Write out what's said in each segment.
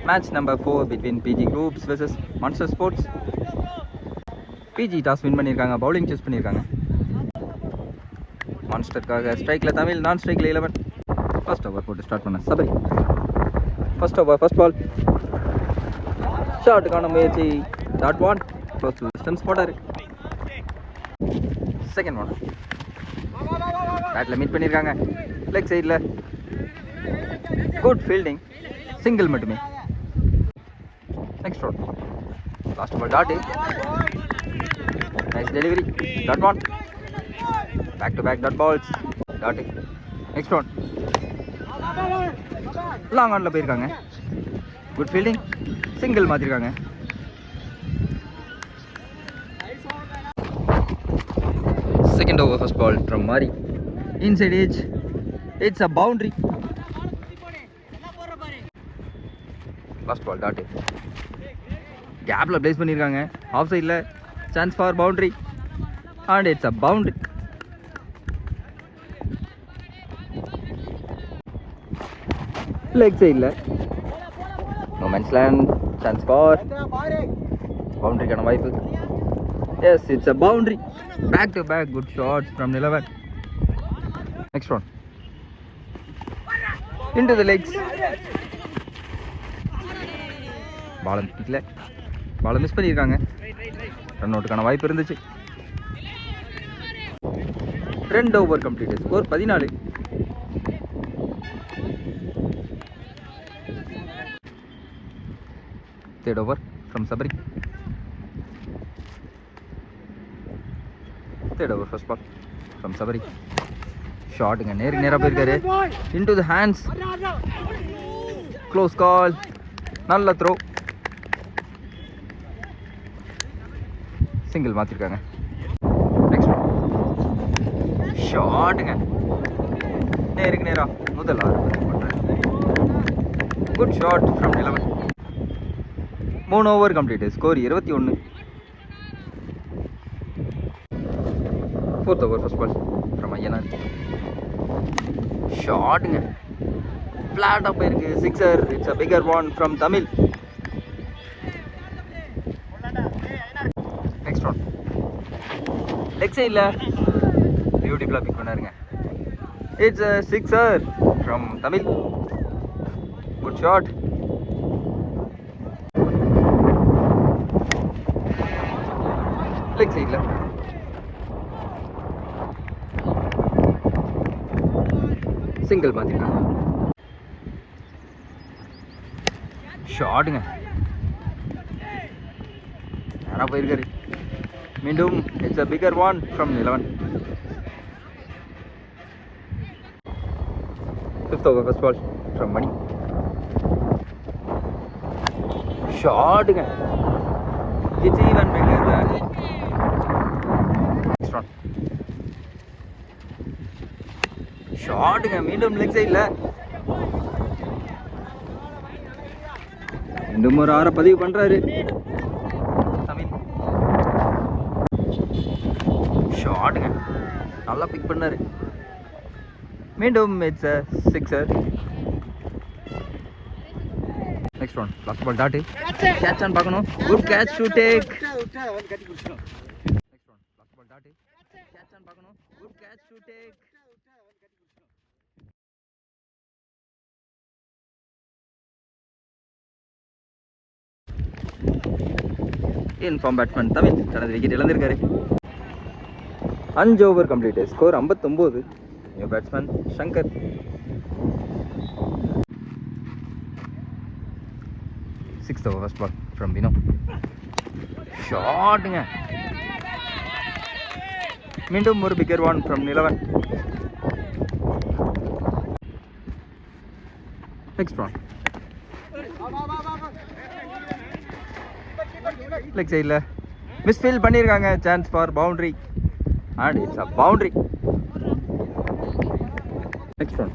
Match number 4 between PG Groups versus Monster Sports. PG toss win பண்ணியிருக்காங்க, bowling choose பண்ணியிருக்காங்க. மான்ஸ்டருக்காக ஸ்ட்ரைக்கில் தமிழ், நான் ஸ்ட்ரைக்கில் 11. ஃபர்ஸ்ட் ஓவர் போட்டு ஸ்டார்ட் பண்ண Sabari. First over first ball ஷாட்டுக்கான முயற்சி. Dot one close to stumps போட்டார். செகண்ட் ஒன் பேட்டில் மீட் பண்ணியிருக்காங்க, லெக் சைடில். குட் ஃபீல்டிங், சிங்கிள் மட்டுமே. Next one last ball dot. Nice delivery. Dot one. Back to back dot balls. Dot. Next one long ஆனில் போயிருக்காங்க. Good fielding, single மாற்றிருக்காங்க. Second over first ball from Mari. Inside edge, it's a boundary. Last ball dot. கேப்பில் place பண்ணியிருக்காங்க, of சைடில். Chance for boundary and it's a boundary. Leg சைடில் moments land. Chance for பவுண்டரிக்கான வாய்ப்பு. Yes, it's a boundary. Back to back good shots from Nilavan. Next one into the legs. பாலம் பிடிக்கல, பாலை miss பண்ணியிருக்காங்க. ரன் அவுட்டுக்கான வாய்ப்பு இருந்துச்சு. 2 over complete, score 14. Third over from Sabari. Third over first ball from Sabari. ஷாட்டுங்க, நேருக்கு நேராக போயிருக்காரு. Into the hands, close call. நல்ல த்ரோ, சிங்கிள் மாற்றிருக்காங்க. நெக்ஸ்ட் ஷாட்டுங்க, நேருக்கு நேரா முதல் 6 good shot from 11. 3 over complete, score 21. Fourth over first ball from Ayyanar. ஷாட்டுங்க, ஃப்ளாட்டாக போயிருக்கு, sixer. It's a figure one from Tamil. Next one leg சைடில் பியூட்டிஃபுல்லாக பிக் பண்ணாருங்க. It's a sixer from Tamil. Good shot. Leg சைடில் சிங்கிள் மாற்றிருக்காங்க. ஷாட்டுங்க, நேராக போயிருக்காரு. மீண்டும் it's a figure one from 11. Fifth over first ball from Mani. ஷாட்டுங்க, it's even figure then. Next one ஷாட்டுங்க, மீண்டும் லெக் சைடில். மீண்டும் ஒரு 6 பதிவு பண்ணுறாரு தமிழ். ஷாட்டுங்க, நல்லா பிக் பண்ணாரு. மீண்டும் it's a sixer. Next one last ball dot. Catch on பார்க்கணும். Good catch to take. Next one last ball dot. Catch on பார்க்கணும். Good catch to take. In-form batsman Tamil தனது விக்கெட் இழந்திருக்காரு. 5 over complete, score 59. New batsman Shankar. Sixth over first ball from Vino. ஷாட்டுங்க, மீண்டும் ஒரு figure one from 11. Next one leg சைடில் misfield பண்ணியிருக்காங்க. Chance for boundary and it's a boundary. Next one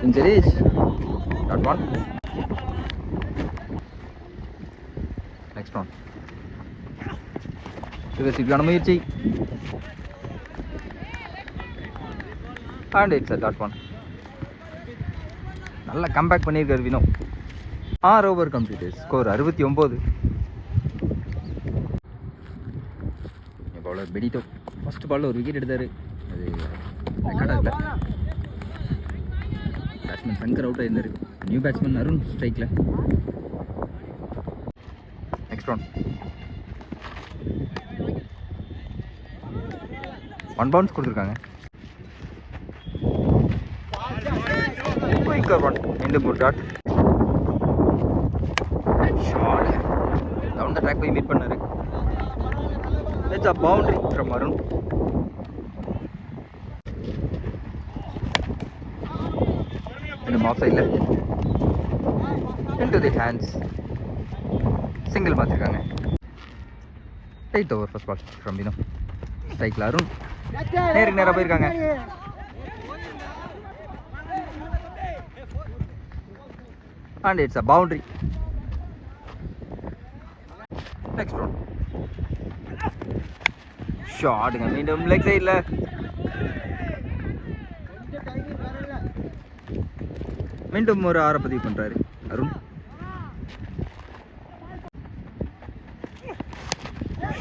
injuries. Dot one. Next one ரிவர்ஸிக்கான முயற்சி and it's a dot one. நல்லா comeback பண்ணியிருக்காரு Vino. 6 over complete, score 69. Bowler Benito first பாலில் ஒரு wicket எடுத்தார். அது ரெக்கார்டாக இல்லை. பேட்ஸ்மேன் சங்கர் அவுட் ஆயிருந்தார். நியூ பேட்ஸ்மேன் அருண் ஸ்ட்ரைக்கில். நெக்ஸ்ட் ரவுண்ட் 1 பவுன்ஸ் கொடுத்துருக்காங்க. மீண்டும் ஒரு dot. Shot down the track போய் மீட் பண்ணாரு. It's a boundary from Arun. In off side left. Into the hands. Single மாத்திருக்காங்க. 8th over first ball from Vino. Strike Arun. நேரா போயிருக்காங்க. And it's a boundary. Next round. ஷாட்டுங்க மீண்டும் leg சைடில். மீண்டும் ஒரு 6 பதிவு பண்ணுறாரு அருண்.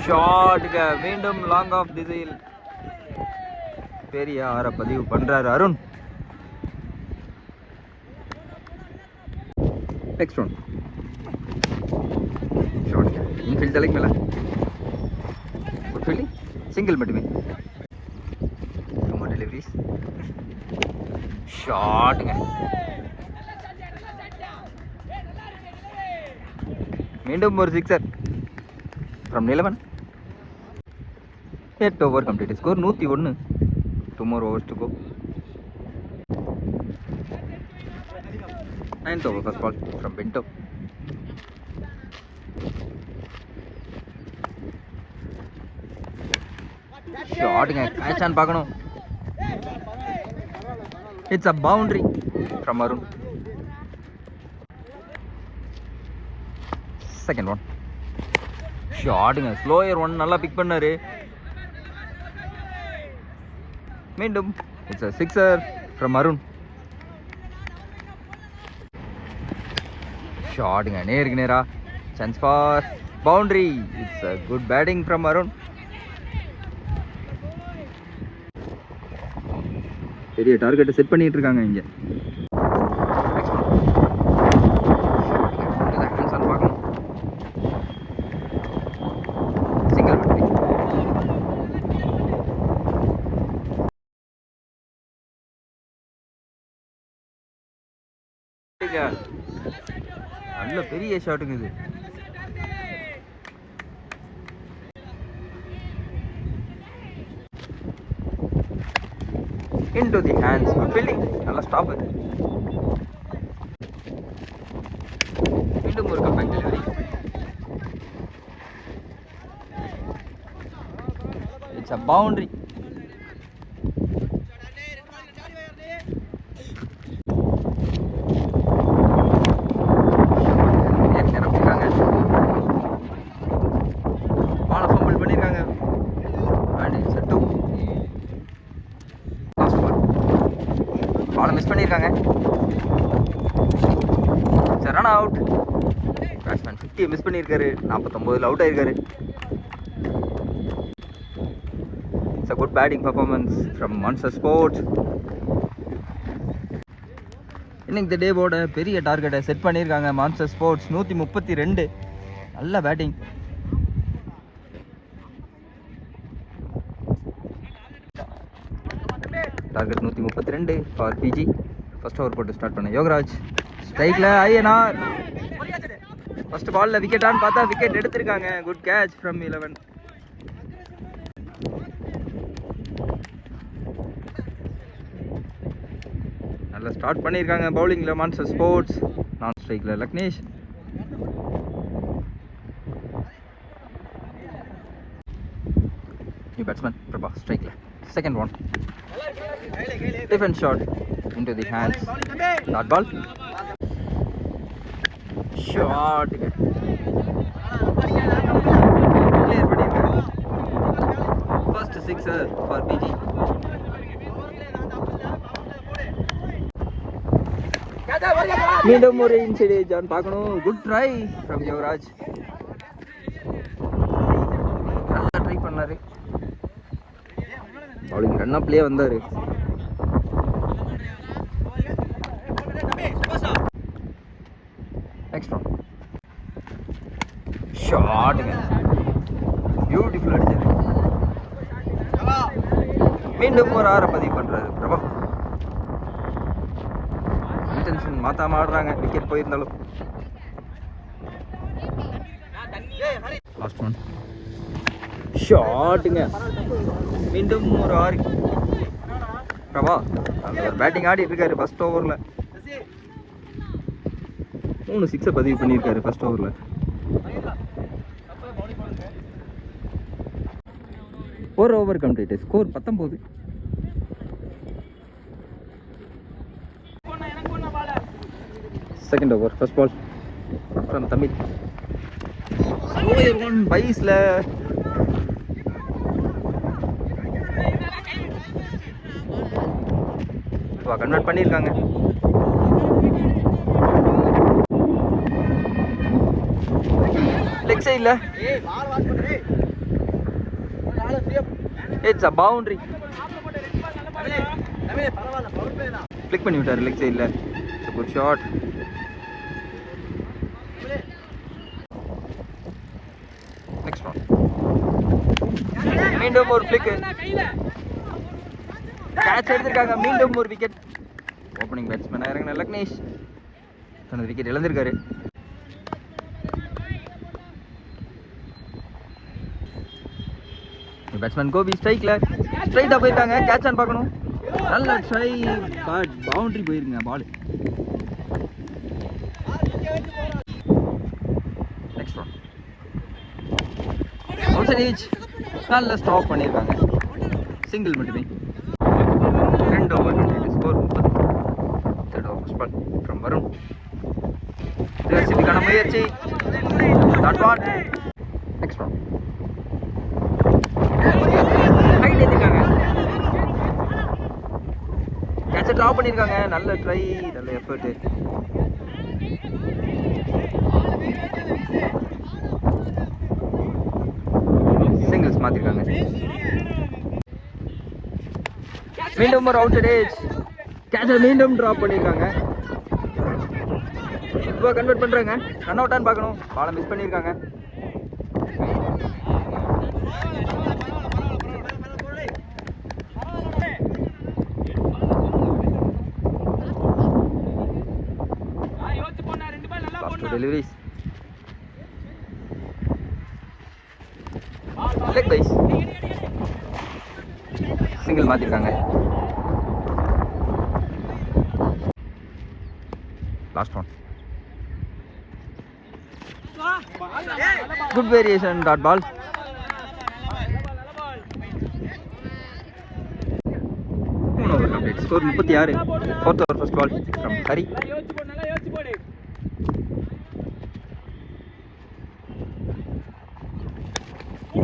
ஷாட்டுங்க மீண்டும் லாங் ஆஃப் திசையில் பெரிய 6 பதிவு பண்ணுறாரு அருண். நெக்ஸ்ட் ரவுண்ட் ஷாட்டுங்க இன்ஃபீல்ட் தலைக்கு மேலே குட் ஃபீல்டிங். சிங்கிள் மட்டுமே. டெலிவரிஸ். ஷாட்டுங்க மீண்டும் ஒரு 6er from Nilavan. 8 over complete, score 101. 2 more overs to go. 9th over first ball from Bento. ஷாட்டுங்க கேட்சான்னு பார்க்கணும். It's a boundary from Arun. Second one. ஷாட்டுங்க ஸ்லோயர் ஒன் நல்லா பிக் பண்ணாரு. மீண்டும் it's a 6er from Arun. ஷாட்டுங்க நேருக்கு நேரா. Chance for boundary. It's a good batting from Arun. பெரிய டார்கெட்டை செட் பண்ணிட்டு இருக்காங்க இங்கே. சிங்கிள் பட்டி. நல்ல பெரிய ஷாட்டுங்க இது. Into the hands, good fielding. நல்லா ஸ்டாப். மீண்டும் ஒரு comeback delivery. It's a boundary. பால ஃபம்பிள் பண்ணிருக்காங்க. And it's a 2. பாலை மிஸ் பண்ணியிருக்காங்க. Run out. பேட்ஸ்மேன் 50 மிஸ் பண்ணியிருக்காரு. 49 அவுட் ஆயிருக்காரு. It's a good batting performance from Monster Sports. இன்னைக்கு இந்த டேவோட பெரிய டார்கெட்டை செட் பண்ணியிருக்காங்க மான்ஸ்டர் ஸ்போர்ட்ஸ். 132. நல்ல பேட்டிங். Target 132 for PG. First over போட்டு ஸ்டார்ட் பண்ண யோகராஜ். ஸ்ட்ரைக்கில் ஐயனார். ஃபர்ஸ்ட் பாலில் விக்கெட்டான்னு பார்த்தா விக்கெட் எடுத்திருக்காங்க. Good catch from 11. நல்லா ஸ்டார்ட் பண்ணியிருக்காங்க பவுலிங்கில் மான்ஸ்டர் ஸ்போர்ட்ஸ். நான் ஸ்ட்ரைக்கில் லக்னேஷ். நியூ பேட்ஸ்மேன் பிரபா ஸ்ட்ரைக்கில். Second one. Defense shot into the hands. Dot ball. Shot. Clear பண்ணிருக்காரு. First 6er for PG. மீண்டும் ஒரு இன்சைட் எட்ஜ் பார்க்கணும். Good try from Yuvaraj. நல்லா ட்ரை பண்ணாரு. அவளுக்கு ரன் அப்லயே வந்தாரு. நெக்ஸ்ட் ஒன் ஷாட்டுங்க, பியூட்டிஃபுல் அடிச்சாரு. மீண்டும் ஒரு 6 பதிவு பண்றாரு பிரபா. இன்டென்ஷன் மாத்தாம ஆடுறாங்க, விக்கெட் போயிருந்தாலும். லாஸ்ட் ஒன் ஷாட்டுங்க, மீண்டும் ஒரு 6. பிரபா பேட்டிங் ஆடிட்டு இருக்காரு. ஃபர்ஸ்ட் ஓவர்ல 3 6 பதிவு பண்ணியிருக்காரு ஃபர்ஸ்ட் ஓவர்ல. ஒரு over complete, score 19. Second over first ball from Tamil. பைஸ்ல கன்வெர்ட் பண்ணியிருக்காங்க. லெக் சைடுல இட்ஸ் a boundary. கிளிக் பண்ணி விட்டாரு லெக் சைடுல. Good shot. நெக்ஸ்ட் ஒன் மீண்டும் ஒரு ஃபிளிக். கேட்ச் எடுத்திருக்காங்க. மீண்டும் ஒரு விக்கெட். ஓப்பனிங் பேட்ஸ்மேன் இறங்கின லக்னேஷ் தனது விக்கெட் இழந்திருக்காரு. பேட்ஸ்மேன் கோபி ஸ்ட்ரைக்ல ஸ்ட்ரைட்டா போயிருக்காங்க. கேட்ச் ஆன் பார்க்கணும். நல்ல ட்ரை, பட் பவுண்டரி போயிருங்க ball. Next one out side, நல்ல ஸ்டாப் பண்ணியிருக்காங்க. சிங்கிள் மட்டுமே. 2 over score 30. Third over spot from Varun. ரிவர்சிட்டிக்கான முயற்சி. Not one. Next one height ஏத்திருக்காங்க. கேட்சை ட்ராப் பண்ணியிருக்காங்க. நல்ல ட்ரை, நல்ல எஃபர்ட். சிங்கிள்ஸ் மாத்திருக்காங்க. மீண்டும் ஒரு அவுட் சைட் ஏஜ். கேட்சை மீண்டும் ட்ராப் பண்ணியிருக்காங்க. இப்போ கன்வெர்ட் பண்றாங்க. ரன் அவுட்டான்னு பார்க்கணும். பாலை மிஸ் பண்ணியிருக்காங்க. Deliveries leg byes. சிங்கிள் மாத்திருக்காங்க. Last one good variation, dot ball. Over complete, score 36. Fourth over first ball from Hari.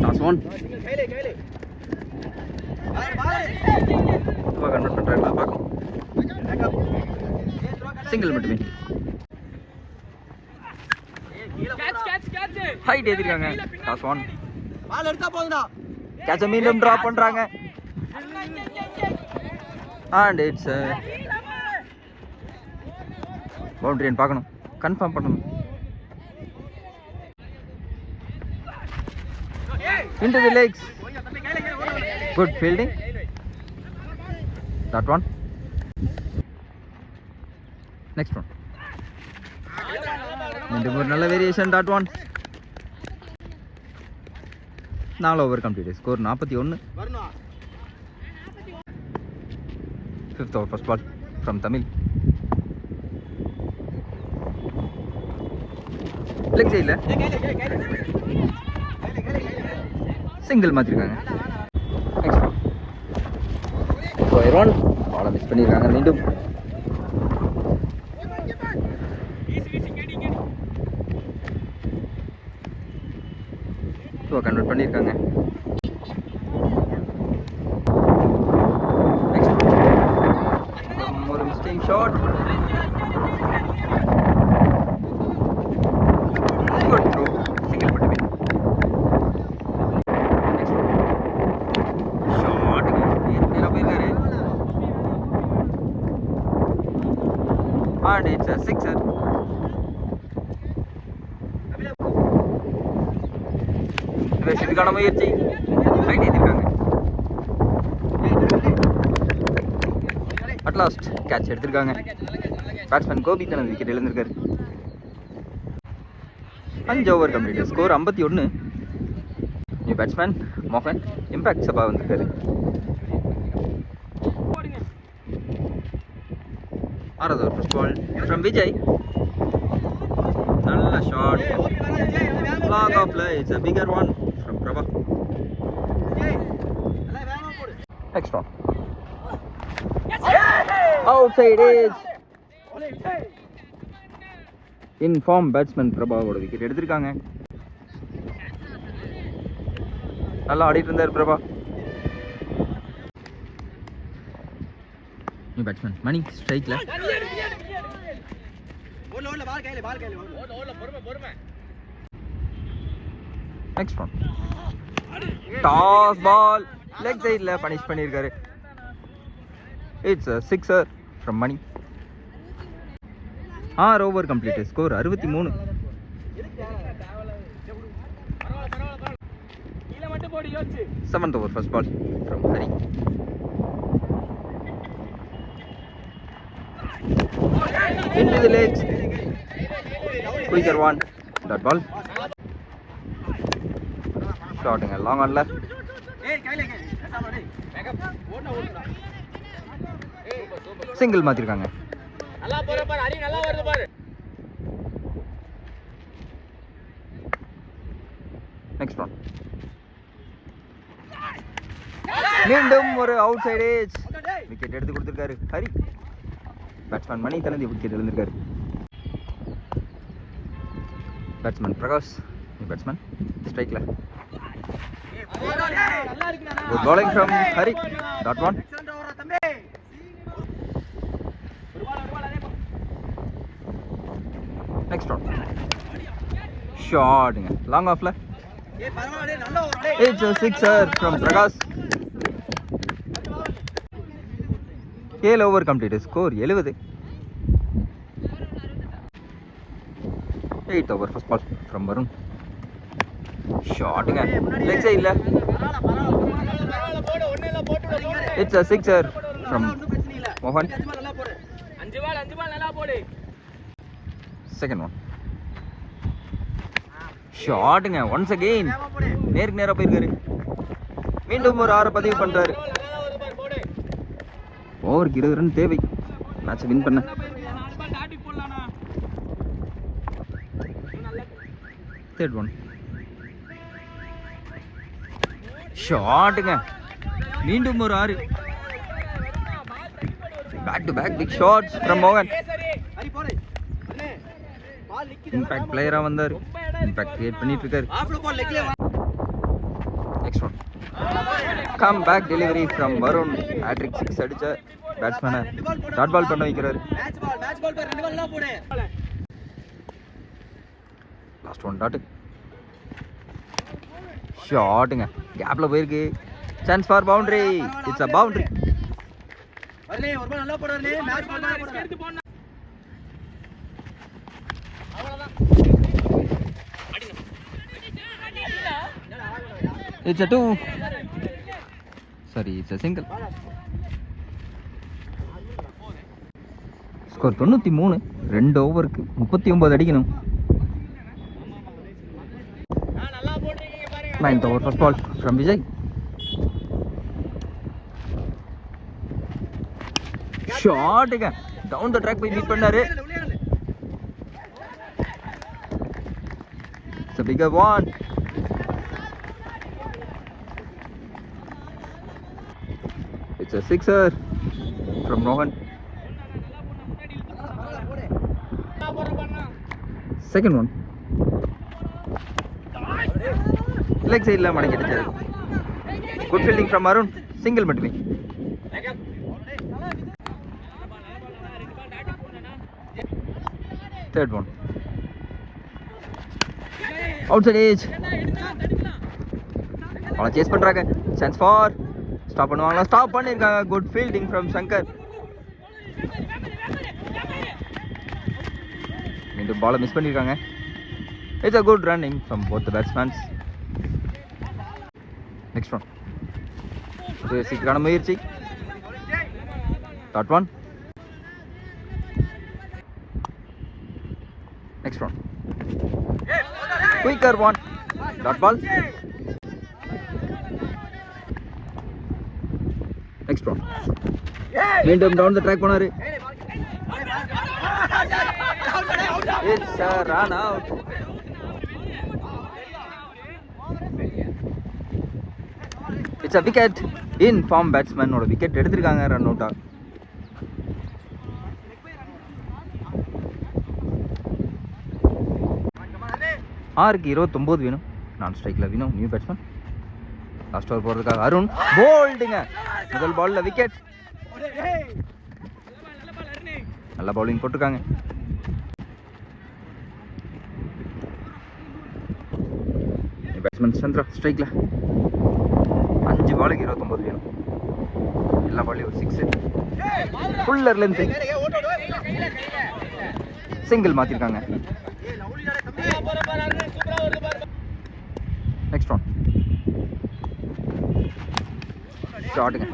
Last one convert பண்றாங்களா பார்க்கலாம். சிங்கிள் மட்டுமே. ஹைட் ஏத்திருக்காங்க. லாஸ்ட் ஒன் பால் எடுத்தா போகுதுடா. கேட்ச மீண்டும் டிராப் பண்றாங்க. அண்ட் இட்ஸ் பவுண்டரி பார்க்கணும், கன்ஃபார்ம் பண்ணணும். Into the legs. Good fielding. That one. Next one. Into more nalla variation. That one. 4 over complete. Score 41. Fifth over first ball from Tamil. Leg side la. Single மாத்திருக்காங்க. Next one பாலை miss பண்ணியிருக்காங்க. மீண்டும் convert பண்ணியிருக்காங்க. Next ஒரு mistake shot. and it's a sixer. இதுக்கான முயற்சி right ஏற்றிருக்காங்க. At last catch எடுத்திருக்காங்க. பேட்ஸ்மேன் கோபி தனது விக்கெட் இழந்திருக்காரு. 5 over complete. Score 51. New batsman மோகன், இம்பாக்ட் சபா வந்திருக்காரு. ஆறாவது over first ball from Vijay. நல்ல shot, long off play. It's a bigger one from Prabha. Next one. Outside edge. In form batsman Prabha ஓட wicket எடுத்திருக்காங்க. நல்லா ஆடிட்டு இருந்தார் பிரபா. நியூ பேட்ஸ்மேன் மணி ஸ்ட்ரைக்ல. Next one toss ball leg சைடில் பனிஷ் பண்ணியிருக்காரு. It's a sixer from Mani. 6 over complete. Score 63. Seventh over first ball from Hari. Into the legs. Quicker one. That ball. Shotting a long on left. Single மாத்திருக்காங்க. நல்லா போற பாரு ஹரி, நல்லா வருது பாரு. Next one. மீண்டும் ஒரு அவுட் சைட் ஏஜ் விக்கெட் எடுத்து கொடுத்திருக்காரு ஹரி. பேட்ஸ்மேன் மணி தனது விக்கெட் இழந்திருக்காரு. பேட்ஸ்மேன் பிரகாஷ், பேட்ஸ்மேன் ஸ்ட்ரைக்ல. Good bowling from Hari. Dot one. Next one. Shot. Long off left. It's a sixer from Prakash. 7 over complete. Score 70. 8 over first ball from Varun. Shot again. Leg side la. It's a sixer from Mohan. Second one. Shot again. Once again. நேருக்கு நேரா போயிருக்காரு. மீண்டும் ஒரு 6 பதிவு பண்றாரு. ஓவருக்கு 20 run தேவை match win பண்ண. Third one. ஷாட்டுங்க. மீண்டும் ஒரு 6. Back to back big shots from மோகன். இம்பாக்ட் பிளேயரா வந்தார். இம்பாக்ட் கிரியேட் பண்ணிட்டு இருக்காரு. Next one. Come back delivery from Varun. Hattrick 6 அடிச்ச பேட்ஸ்மேனை டாட் பால் பண்ண வைக்கிறாரு. Last one dot. ஷாட்டுங்க. கேப்ல போயிருக்கு. Chance for boundary. இட்ஸ் a boundary. It's a 2. Sorry, it's a single. Score 93. 2 ஓவருக்கு 39 அடிக்கணும். 9th over first ball from Vijay. Shot again. Down the track போய் மீட் பண்ணாரு. It's a bigger one. It's a sixer from Rohan. Second one. Leg side la மடக்கி அடிச்சாரு. Good fielding from Arun. Single மட்டுமே. Third one. Outside edge. அவளை chase பண்றாங்க. Chance for. Stop பண்ணுவாங்களா? Stop பண்ணிருக்காங்க. Good fielding from Shankar. மீண்டும் பாலை miss பண்ணியிருக்காங்க. It's a good running from both the batsmans. Next one சீக்கிரமான முயற்சி. Dot one. Next one quicker one. Dot ball. Next one மீண்டும் டவுன் த ட்ராக் போனாரு. It's a run out. இட்ஸ் a wicket in form பேட்ஸ்மேனோட wicket எடுத்திருக்காங்க run அவுட்டா. ஆறுக்கு 29 வேணும். நான் ஸ்ட்ரைக்கில் வேணும் நியூ பேட்ஸ்மேன். லாஸ்ட் ஓவர் போகிறதுக்காக அருண் போல்டுங்க. முதல் பாலில் விக்கெட். நல்ல பவுலிங் போட்டிருக்காங்க. பேட்ஸ்மேன் சந்திரா ஸ்ட்ரைக்கில் 5 பாலுக்கு 29 வேணும். எல்லா பால்லையும் ஒரு 6. ஃபுல்லர் லென்த் சிங்கிள் மாற்றிருக்காங்க. நெக்ஸ்ட் ஒன் ஷாட்டுங்க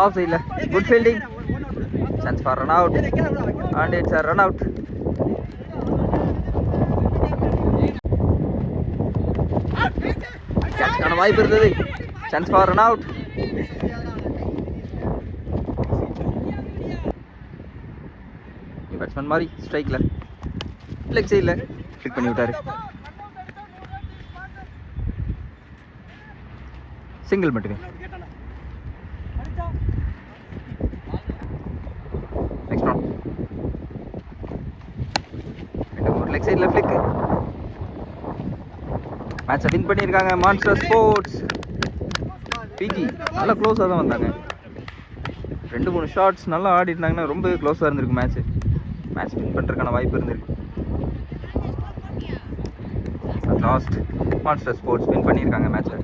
ஆஃப் சைடில். Good fielding. Chance for run out and it's a run out. சான்ஸ்க்கான வாய்ப்பு இருந்தது. Chance for run out. Batsman மாதிரி ஸ்ட்ரைக்கில் லெக் சைடில் கிளிக் பண்ணி விட்டாரு. சிங்கிள் மட்டுமே. நெக்ஸ்ட் ஒன் ஒரு லெக் சைடில் ஃபிளிக். மேட்சை வின் பண்ணியிருக்காங்க மான்ஸ்டர் ஸ்போர்ட்ஸ். பிஜி நல்லா க்ளோஸாக தான் வந்தாங்க. 2-3 ஷாட்ஸ் நல்லா ஆடி இருந்தாங்கன்னா ரொம்ப க்ளோஸாக இருந்திருக்கு மேட்ச். மேட்ச் வின் பண்ணுறதுக்கான வாய்ப்பு இருந்திருக்கு. லாஸ்ட் மான்ஸ்டர் ஸ்போர்ட்ஸ் வின் பண்ணியிருக்காங்க மேட்சை.